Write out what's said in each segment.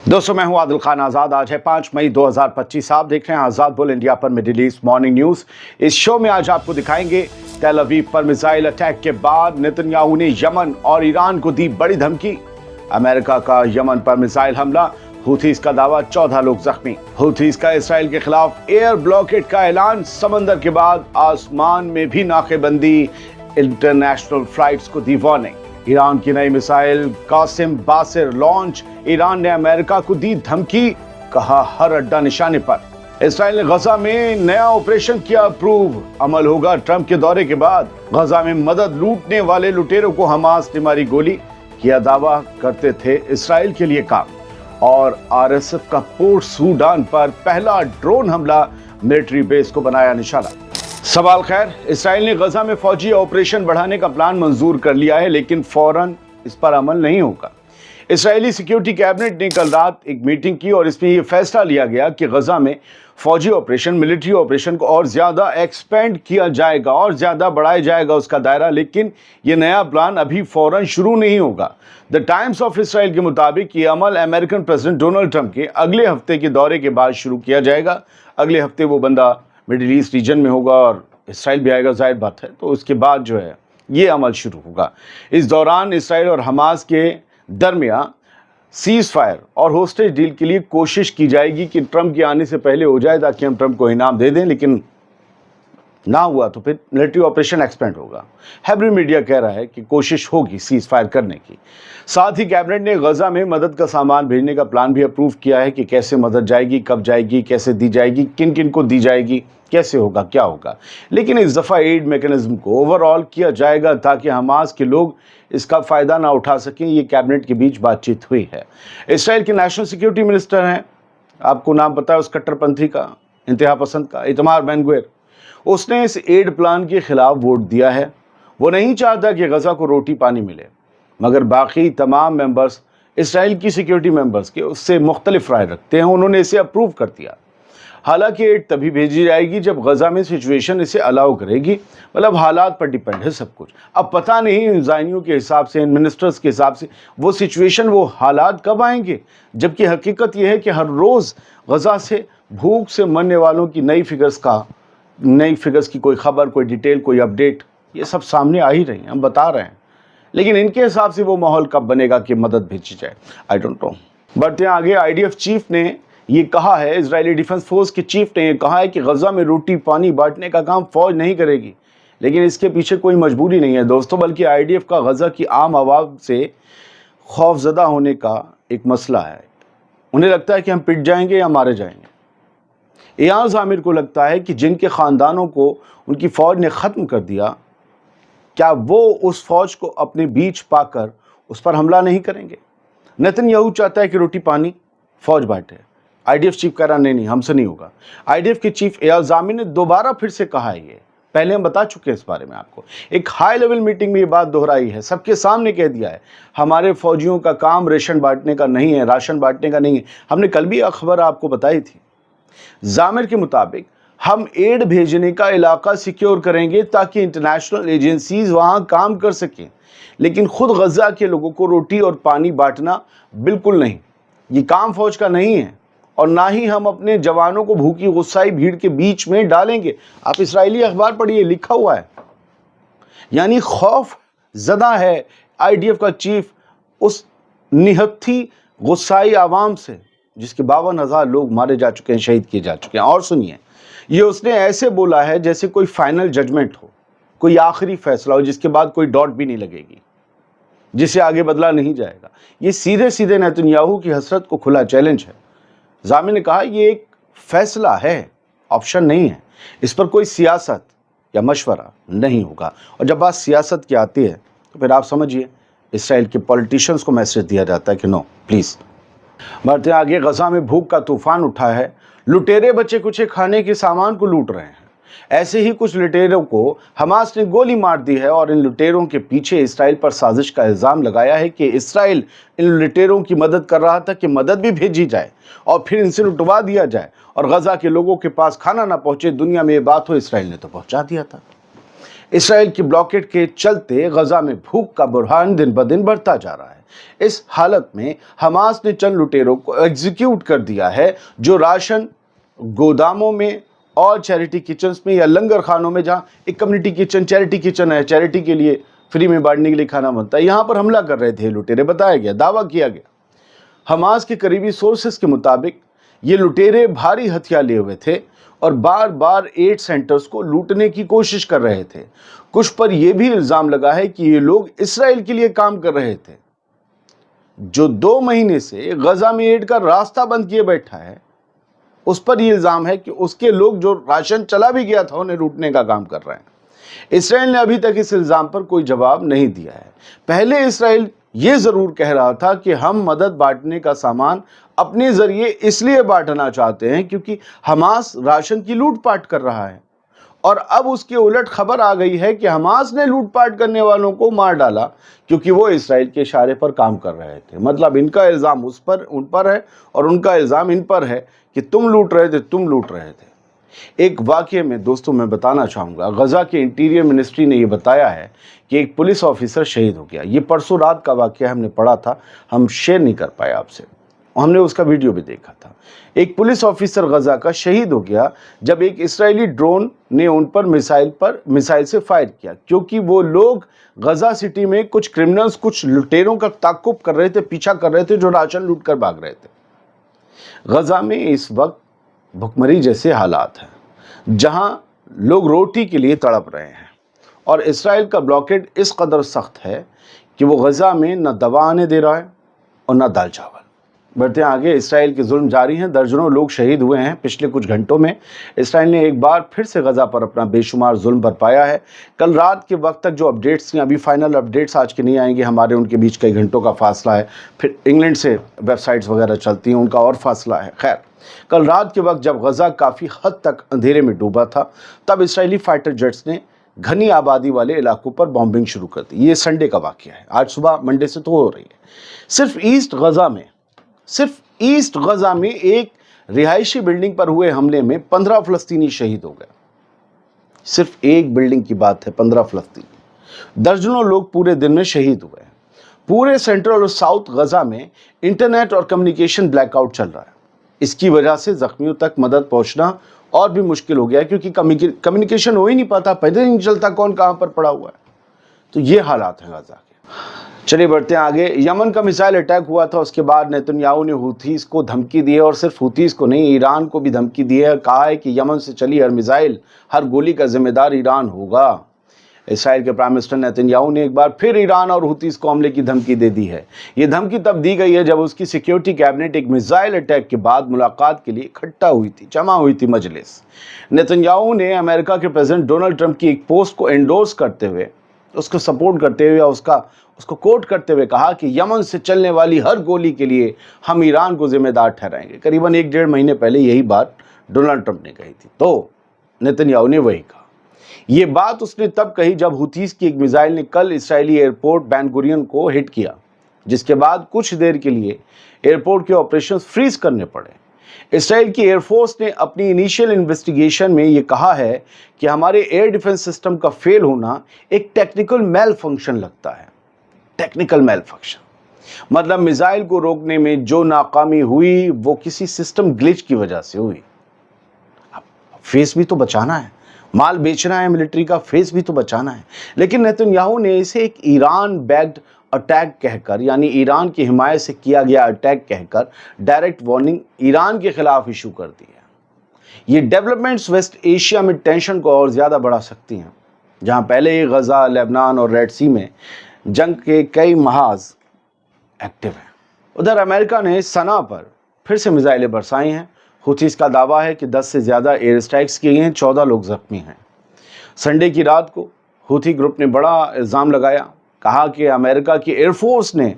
दोस्तों मैं हूं आदिल खान आज़ाद। आज है 5 मई 2025। आप देख रहे हैं आज़ाद बुल इंडिया पर मिडिल ईस्ट मॉर्निंग न्यूज़। इस शो में आज आपको दिखाएंगे तेल अवीव पर मिसाइल अटैक के बाद नेतन्याहू ने यमन और ईरान को दी बड़ी धमकी। अमेरिका का यमन पर मिसाइल हमला, हुथीज का दावा 14 लोग जख्मी। हुथीज का इसराइल के खिलाफ एयर ब्लॉकेट का ऐलान, समंदर के बाद आसमान में भी नाकेबंदी, इंटरनेशनल फ्लाइट्स को दी वार्निंग। ईरान की नई मिसाइल कासिम बासिर लॉन्च, ईरान ने अमेरिका को दी धमकी, कहा हर अड्डा निशाने पर। इसराइल ने गजा में नया ऑपरेशन किया अप्रूव, अमल होगा ट्रंप के दौरे के बाद। गजा में मदद लूटने वाले लुटेरों को हमास ने मारी गोली, किया दावा करते थे इसराइल के लिए काम। और आरएसएफ का पोर्ट सूडान पर पहला ड्रोन हमला, मिलिट्री बेस को बनाया निशाना। सवाल खैर, इसराइल ने गजा में फौजी ऑपरेशन बढ़ाने का प्लान मंजूर कर लिया है, लेकिन फौरन इस पर अमल नहीं होगा। इसराइली सिक्योरिटी कैबिनेट ने कल रात एक मीटिंग की और इसमें यह फैसला लिया गया कि गजा में फौजी ऑपरेशन, मिलिट्री ऑपरेशन को और ज्यादा एक्सपेंड किया जाएगा और ज्यादा बढ़ाया जाएगा उसका दायरा, लेकिन यह नया प्लान अभी फौरन शुरू नहीं होगा। द टाइम्स ऑफ इसराइल के मुताबिक ये अमल अमेरिकन प्रेसिडेंट डोनाल्ड ट्रंप के अगले हफ्ते के दौरे के बाद शुरू किया जाएगा। अगले हफ्ते वो बंदा मिडिल ईस्ट रीजन में होगा और इसराइल भी आएगा, जाहिर बात है, तो उसके बाद जो है ये अमल शुरू होगा। इस दौरान इसराइल और हमास के दरमियान सीज फायर और होस्टेज डील के लिए कोशिश की जाएगी कि ट्रंप के आने से पहले हो जाए, ताकि हम ट्रंप को इनाम दे दें, लेकिन ना हुआ तो फिर मिलिट्री ऑपरेशन एक्सपेंड होगा। हेब्री मीडिया कह रहा है कि कोशिश होगी सीज फायर करने की। साथ ही कैबिनेट ने गजा में मदद का सामान भेजने का प्लान भी अप्रूव किया है कि कैसे मदद जाएगी, कब जाएगी, कैसे दी जाएगी, किन किन को दी जाएगी, कैसे होगा, क्या होगा। लेकिन इस दफ़ा एड मैकेनिज्म को ओवरऑल किया जाएगा ताकि हमास के लोग इसका फ़ायदा ना उठा सकें। ये कैबिनेट के बीच बातचीत हुई है। इसराइल के नेशनल सिक्योरिटी मिनिस्टर हैं, आपको नाम पता है उस कट्टरपंथी का, इंतहा पसंद का, इतमार बेन-गुवेर। उसने इस एड प्लान के खिलाफ वोट दिया है। वो नहीं चाहता कि गजा को रोटी पानी मिले, मगर बाकी तमाम मेंबर्स, इसराइल की सिक्योरिटी मेंबर्स के उससे मुख्तलिफ राय रखते हैं। उन्होंने इसे अप्रूव कर दिया। हालांकि एड तभी भेजी जाएगी जब गजा में सिचुएशन इसे अलाउ करेगी, मतलब हालात पर डिपेंड है सब कुछ। अब पता नहीं इन ज़ायनियों के हिसाब से, इन मिनिस्टर्स के हिसाब से वो सिचुएशन, वो हालात कब आएंगे, जबकि हकीकत यह है कि हर रोज़ गजा से भूख से मरने वालों की नई फिगर्स की कोई खबर, कोई डिटेल, कोई अपडेट, ये सब सामने आ ही रही हैं, हम बता रहे हैं। लेकिन इनके हिसाब से वो माहौल कब बनेगा कि मदद भेजी जाए, आई डोंट नो। बढ़ते आगे, आईडीएफ चीफ ने ये कहा है, इजरायली डिफेंस फोर्स के चीफ ने ये कहा है कि गजा में रोटी पानी बांटने का काम फौज नहीं करेगी। लेकिन इसके पीछे कोई मजबूरी नहीं है दोस्तों, बल्कि आईडीएफ का गजा की आम आवाम से खौफजदा होने का एक मसला है। उन्हें लगता है कि हम पिट जाएंगे या मारे जाएंगे। एयाज आमिर को लगता है कि जिनके ख़ानदानों को उनकी फ़ौज ने ख़त्म कर दिया, क्या वो उस फ़ौज को अपने बीच पाकर उस पर हमला नहीं करेंगे। नेतन्याहू चाहता है कि रोटी पानी फ़ौज बांटे। आईडीएफ चीफ कह रहा नहीं, हमसे नहीं होगा। आईडीएफ के चीफ एयाज आमिर ने दोबारा फिर से कहा है, ये पहले हम बता चुके हैं इस बारे में आपको, एक हाई लेवल मीटिंग में ये बात दोहराई है, सबके सामने कह दिया है, हमारे फौजियों का काम रेशन बांटने का नहीं है, राशन बांटने का नहीं है। हमने कल भी खबर आपको बताई थी। जामिर के मुताबिक हम एड भेजने का इलाका सिक्योर करेंगे ताकि इंटरनेशनल एजेंसीज वहां काम कर सकें, लेकिन खुद गजा के लोगों को रोटी और पानी बांटना बिल्कुल नहीं। ये काम फौज का नहीं है और ना ही हम अपने जवानों को भूखी गुस्साई भीड़ के बीच में डालेंगे। आप इस्राएली अखबार पढ़िए, लिखा हुआ है। यानी खौफ ज़दा है आईडीएफ का चीफ उस निहत्थी गुस्साई आवाम से, जिसके 52,000 लोग मारे जा चुके हैं, शहीद किए जा चुके हैं। और सुनिए, ये उसने ऐसे बोला है जैसे कोई फाइनल जजमेंट हो, कोई आखिरी फैसला हो जिसके बाद कोई डॉट भी नहीं लगेगी, जिसे आगे बदला नहीं जाएगा। ये सीधे सीधे नेतन्याहू की हसरत को खुला चैलेंज है। जामिर ने कहा ये एक फैसला है, ऑप्शन नहीं है, इस पर कोई सियासत या मशवरा नहीं होगा। और जब बात सियासत की आती है तो फिर आप समझिए इसराइल के पॉलिटिशियंस को मैसेज दिया जाता है कि नो प्लीज़। बढ़ते आगे, गजा में भूख का तूफान उठा है, लुटेरे बच्चे कुछ खाने के सामान को लूट रहे हैं। ऐसे ही कुछ लुटेरों को हमास ने गोली मार दी है और इन लुटेरों के पीछे इसराइल पर साजिश का इल्ज़ाम लगाया है कि इसराइल इन लुटेरों की मदद कर रहा था कि मदद भी भेजी जाए और फिर इनसे लुटवा दिया जाए और गजा के लोगों के पास खाना ना पहुंचे। दुनिया में ये बात हो, इसराइल ने तो पहुंचा दिया था। इसराइल की ब्लॉकेड के चलते गजा में भूख का बुरहान दिन ब दिन बढ़ता जा रहा है। इस हालत में हमास ने चंद लुटेरों को एग्जीक्यूट कर दिया है जो राशन गोदामों में और चैरिटी किचन्स में या लंगर खानों में, जहां एक कम्युनिटी किचन चैरिटी किचन है, चैरिटी के लिए फ्री में बांटने के लिए खाना बनता है, यहां पर हमला कर रहे थे लुटेरे। बताया गया, दावा किया गया, हमास के करीबी सोर्सेस के मुताबिक ये लुटेरे भारी हथियार लिए हुए थे और बार बार एड सेंटर्स को लूटने की कोशिश कर रहे थे। कुछ पर यह भी इल्जाम लगा है कि ये लोग इसराइल के लिए काम कर रहे थे, जो 2 महीने से गजा में एड का रास्ता बंद किए बैठा है। उस पर यह इल्जाम है कि उसके लोग जो राशन चला भी गया था उन्हें लूटने का काम कर रहे हैं। इसराइल ने अभी तक इस इल्जाम पर कोई जवाब नहीं दिया है। पहले इसराइल ये जरूर कह रहा था कि हम मदद बांटने का सामान अपने जरिए इसलिए बांटना चाहते हैं क्योंकि हमास राशन की लूटपाट कर रहा है, और अब उसके उलट खबर आ गई है कि हमास ने लूटपाट करने वालों को मार डाला क्योंकि वो इसराइल के इशारे पर काम कर रहे थे। मतलब इनका इल्जाम उन पर है और उनका इल्जाम इन पर है कि तुम लूट रहे थे। एक वाकये में दोस्तों मैं बताना चाहूँगा, गजा के इंटीरियर मिनिस्ट्री ने ये बताया है कि एक पुलिस ऑफिसर शहीद हो गया। ये परसों रात का वाकया हमने पढ़ा था, हम शेयर नहीं कर पाए आपसे, हमने उसका वीडियो भी देखा था। एक पुलिस ऑफिसर गजा का शहीद हो गया जब एक इस्राएली ड्रोन ने उन पर मिसाइल से फायर किया, क्योंकि वो लोग गजा सिटी में कुछ क्रिमिनल्स, कुछ लुटेरों का ताक़ुब कर रहे थे, पीछा कर रहे थे, जो राशन लूट कर भाग रहे थे। गजा में इस वक्त भुखमरी जैसे हालात हैं, जहां लोग रोटी के लिए तड़प रहे हैं, और इसराइल का ब्लॉकेड इस कदर सख्त है कि वो गजा में न दवा आने दे रहा है और न दाल चावल। बढ़ते आगे, इसराइल के जुल्म जारी हैं, दर्जनों लोग शहीद हुए हैं पिछले कुछ घंटों में। इसराइल ने एक बार फिर से गजा पर अपना बेशुमार जुल्म बरपाया है। कल रात के वक्त तक जो अपडेट्स थी, अभी फाइनल अपडेट्स आज के नहीं आएंगे, हमारे उनके बीच कई घंटों का फासला है, फिर इंग्लैंड से वेबसाइट्स वगैरह चलती हैं, उनका और फासला है। खैर, कल रात के वक्त जब गजा काफ़ी हद तक अंधेरे में डूबा था, तब इसराइली फाइटर जेट्स ने घनी आबादी वाले इलाकों पर बॉम्बिंग शुरू कर दी। ये संडे का वाकया है, आज सुबह मंडे से तो हो रही है। सिर्फ ईस्ट गजा में एक रिहायशी बिल्डिंग पर हुए हमले में 15 फ़लस्तीनी शहीद हो गए। सिर्फ एक बिल्डिंग की बात है, 15 फ़लस्तीनी, दर्जनों लोग पूरे दिन में शहीद हुए हैं। पूरे सेंट्रल और साउथ गजा में इंटरनेट और कम्युनिकेशन ब्लैकआउट चल रहा है। इसकी वजह से जख्मियों तक मदद पहुंचना और भी मुश्किल हो गया, क्योंकि कम्युनिकेशन हो ही नहीं पाता, पता ही नहीं चलता कौन कहां पर पड़ा हुआ है। तो ये हालात हैं गजा के। चलिए बढ़ते हैं आगे। यमन का मिसाइल अटैक हुआ था, उसके बाद नेतन्याहू ने हुथीस को धमकी दी है, और सिर्फ हुथीस को नहीं, ईरान को भी धमकी दी है। कहा है कि यमन से चली हर मिसाइल, हर गोली का जिम्मेदार ईरान होगा। इसराइल के प्राइम मिनिस्टर नेतन्याहू ने एक बार फिर ईरान और हुतीस को हमले की धमकी दे दी है। ये धमकी तब दी गई है जब उसकी सिक्योरिटी कैबिनेट एक मिसाइल अटैक के बाद मुलाकात के लिए इकट्ठा हुई थी, जमा हुई थी मजलिस। नेतन्याहू ने अमेरिका के प्रेसिडेंट डोनाल्ड ट्रंप की एक पोस्ट को एंडोर्स करते हुए, उसको सपोर्ट करते हुए या उसको कोट करते हुए कहा कि यमन से चलने वाली हर गोली के लिए हम ईरान को जिम्मेदार ठहराएंगे। करीबन 1-1.5 महीने पहले यही बात डोनाल्ड ट्रंप ने कही थी, तो नेतन्याहू ने वही कहा। ये बात उसने तब कही जब हुतीस की एक मिसाइल ने कल इस्राएली एयरपोर्ट बेन गुरियन को हिट किया, जिसके बाद कुछ देर के लिए एयरपोर्ट के ऑपरेशंस फ्रीज करने पड़े। इसराइल की एयरफोर्स ने अपनी इनिशियल इन्वेस्टिगेशन में ये कहा है कि हमारे एयर डिफेंस सिस्टम का फेल होना एक टेक्निकल मेल फंक्शन लगता है। टेक्निकल मेल फंक्शन मतलब मिसाइल को रोकने में जो नाकामी हुई वो किसी सिस्टम ग्लिच की वजह से हुई। अब फेस भी तो बचाना है, माल बेचना है, मिलिट्री का फेस भी तो बचाना है। लेकिन नेतन्याहू ने इसे एक ईरान बैक्ड अटैक कहकर, यानी ईरान की हिमायत से किया गया अटैक कहकर डायरेक्ट वार्निंग ईरान के खिलाफ इशू कर दी है। ये डेवलपमेंट्स वेस्ट एशिया में टेंशन को और ज़्यादा बढ़ा सकती हैं, जहां पहले ही गजा, लेबनान और रेड सी में जंग के कई महाज एक्टिव हैं। उधर अमेरिका ने सना पर फिर से मिसाइलें बरसाई हैं। हुतीस का दावा है कि 10 से ज़्यादा एयर स्ट्राइक्स किए हैं, 14 लोग जख्मी हैं। संडे की रात को हुती ग्रुप ने बड़ा इल्ज़ाम लगाया, कहा कि अमेरिका की एयरफोर्स ने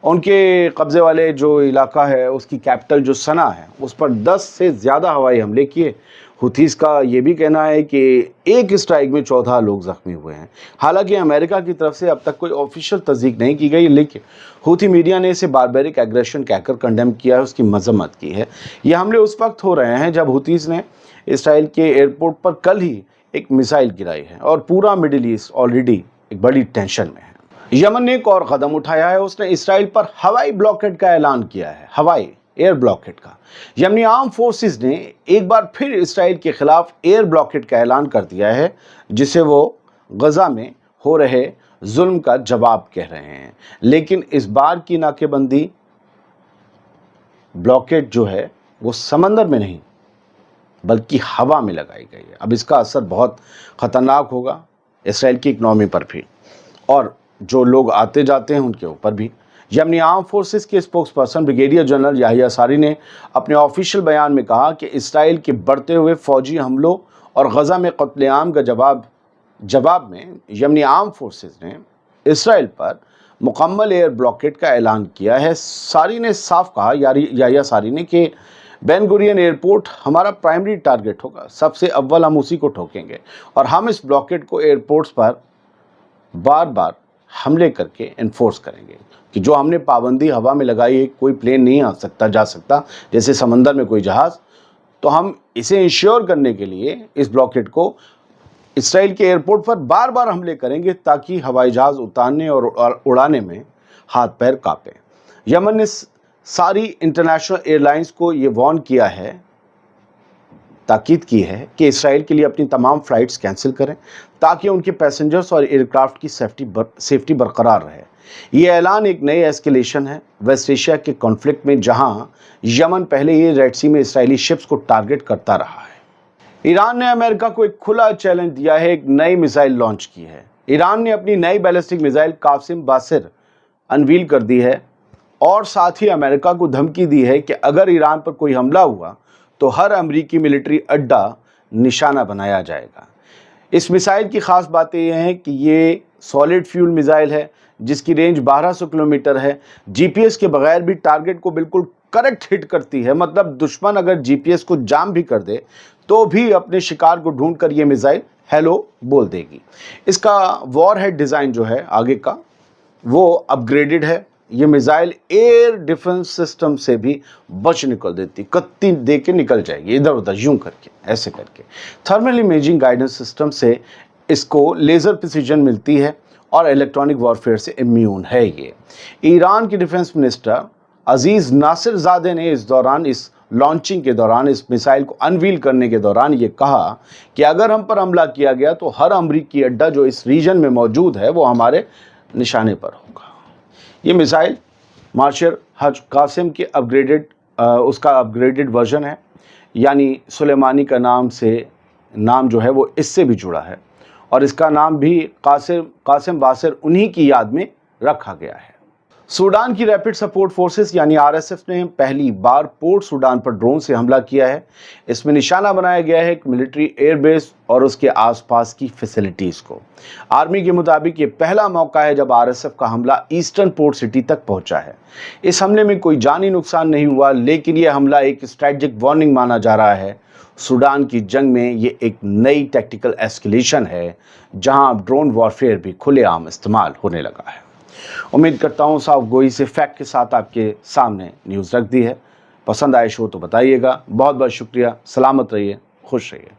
उनके कब्ज़े वाले जो इलाका है, उसकी कैपिटल जो सना है, उस पर 10 से ज़्यादा हवाई हमले किए। हुतीस का ये भी कहना है कि एक स्ट्राइक में 14 लोग जख्मी हुए हैं। हालांकि अमेरिका की तरफ से अब तक कोई ऑफिशियल तस्दीक नहीं की गई, लेकिन हुती मीडिया ने इसे बारबेरिक एग्रेशन कहकर कंडेम किया है, उसकी मजम्मत की है। ये हमले उस वक्त हो रहे हैं जब हुतीस ने इसराइल के एयरपोर्ट पर कल ही ایک میزائل گرائی ہے اور پورا مڈل ایسٹ آلریڈی ایک بڑی ٹینشن میں ہے۔ یمن نے ایک اور قدم اٹھایا ہے، اس نے اسرائیل پر ہوائی بلاکیڈ کا اعلان کیا ہے، ہوائی ایئر بلاکیڈ کا۔ یمنی آرم فورسز نے ایک بار پھر اسرائیل کے خلاف ایئر بلاکیڈ کا اعلان کر دیا ہے، جسے وہ غزہ میں ہو رہے ظلم کا جواب کہہ رہے ہیں۔ لیکن اس بار کی ناکے بندی بلاکیڈ جو ہے وہ سمندر میں نہیں بلکہ ہوا میں لگائی گئی ہے۔ اب اس کا اثر بہت خطرناک ہوگا اسرائیل کی اکنامی پر بھی اور جو لوگ آتے جاتے ہیں ان کے اوپر بھی۔ یمنی آرم فورسز کے اسپوکس پرسن بریگیڈیئر جنرل یحییٰ ساری نے اپنے آفیشیل بیان میں کہا کہ اسرائیل کے بڑھتے ہوئے فوجی حملوں اور غزہ میں قتل عام کا جواب میں یمنی آرم فورسز نے اسرائیل پر مکمل ایئر بلاکیڈ کا اعلان کیا ہے۔ ساری نے صاف کہا، یحییٰ ساری نے، کہ بین گورین ایئرپورٹ ہمارا پرائمری ٹارگٹ ہوگا، سب سے اول ہم اسی کو ٹھوکیں گے اور ہم اس بلاکیڈ کو ایئرپورٹس پر بار بار حملے کر کے انفورس کریں گے کہ جو ہم نے پابندی ہوا میں لگائی ہے، کوئی پلین نہیں آ سکتا جا سکتا جیسے سمندر میں کوئی جہاز، تو ہم اسے انشور کرنے کے لیے اس بلاکیڈ کو اسرائیل کے ایئرپورٹ پر بار بار حملے کریں گے تاکہ ہوائی جہاز اتارنے اور اڑانے میں ہاتھ پیر کانپیں۔ یمن نے ساری انٹرنیشنل ایئر لائنز کو یہ وارن کیا ہے، تاکید کی ہے کہ اسرائیل کے لیے اپنی تمام فلائٹس کینسل کریں تاکہ ان کے پیسنجرز اور ایئرکرافٹ کی سیفٹی برقرار رہے۔ یہ اعلان ایک نئی ایسکیلیشن ہے ویسٹ ایشیا کے کانفلکٹ میں، جہاں یمن پہلے ہی ریڈ سی میں اسرائیلی شپس کو ٹارگٹ کرتا رہا ہے۔ ایران نے امریکہ کو ایک کھلا چیلنج دیا ہے، ایک نئی میزائل لانچ کی ہے۔ ایران نے اپنی نئی بیلسٹک میزائل قاسم باسر انویل کر دی ہے اور ساتھ ہی امریکہ کو دھمکی دی ہے کہ اگر ایران پر کوئی حملہ ہوا تو ہر امریکی ملٹری اڈا نشانہ بنایا جائے گا۔ اس میزائل کی خاص باتیں یہ ہیں کہ یہ سالڈ فیول میزائل ہے جس کی رینج 1200 کلومیٹر ہے، جی پی ایس کے بغیر بھی ٹارگٹ کو بالکل کریکٹ ہٹ کرتی ہے، مطلب دشمن اگر جی پی ایس کو جام بھی کر دے تو بھی اپنے شکار کو ڈھونڈ کر یہ میزائل ہیلو بول دے گی۔ اس کا وار ہیڈ ڈیزائن جو ہے آگے کا وہ اپ گریڈڈ ہے۔ یہ میزائل ایئر ڈیفنس سسٹم سے بھی بچ نکل دیتی، کتی دے کے نکل جائے گی ادھر ادھر یوں کر کے، ایسے کر کے۔ تھرمل امیجنگ گائیڈنس سسٹم سے اس کو لیزر پریسیجن ملتی ہے اور الیکٹرانک وارفیئر سے امیون ہے یہ۔ ایران کے ڈیفنس منسٹر عزیز ناصر زادہ نے اس لانچنگ کے دوران، اس میزائل کو انویل کرنے کے دوران یہ کہا کہ اگر ہم پر حملہ کیا گیا تو ہر امریکی اڈا جو اس ریجن میں موجود ہے وہ ہمارے نشانے پر ہوگا۔ یہ میزائل مارشل حج قاسم کے اس کا اپ گریڈڈ ورژن ہے، یعنی سلیمانی کا نام جو ہے وہ اس سے بھی جڑا ہے اور اس کا نام بھی قاسم باسر انہی کی یاد میں رکھا گیا ہے۔ سوڈان کی ریپڈ سپورٹ فورسز یعنی آر ایس ایف نے پہلی بار پورٹ سوڈان پر ڈرون سے حملہ کیا ہے۔ اس میں نشانہ بنایا گیا ہے ایک ملٹری ایئر بیس اور اس کے آس پاس کی فیسلٹیز کو۔ آرمی کے مطابق یہ پہلا موقع ہے جب آر ایس ایف کا حملہ ایسٹرن پورٹ سٹی تک پہنچا ہے۔ اس حملے میں کوئی جانی نقصان نہیں ہوا، لیکن یہ حملہ ایک اسٹریٹجک وارننگ مانا جا رہا ہے۔ سوڈان کی جنگ میں یہ ایک نئی ٹیکٹیکل ایسکیلیشن ہے جہاں اب ڈرون وارفیئر بھی کھلے عام استعمال ہونے لگا ہے۔ امید کرتا ہوں صاف گوئی سے فیکٹ کے ساتھ آپ کے سامنے نیوز رکھ دی ہے۔ پسند آئے شو تو بتائیے گا۔ بہت بہت شکریہ، سلامت رہیے، خوش رہیے۔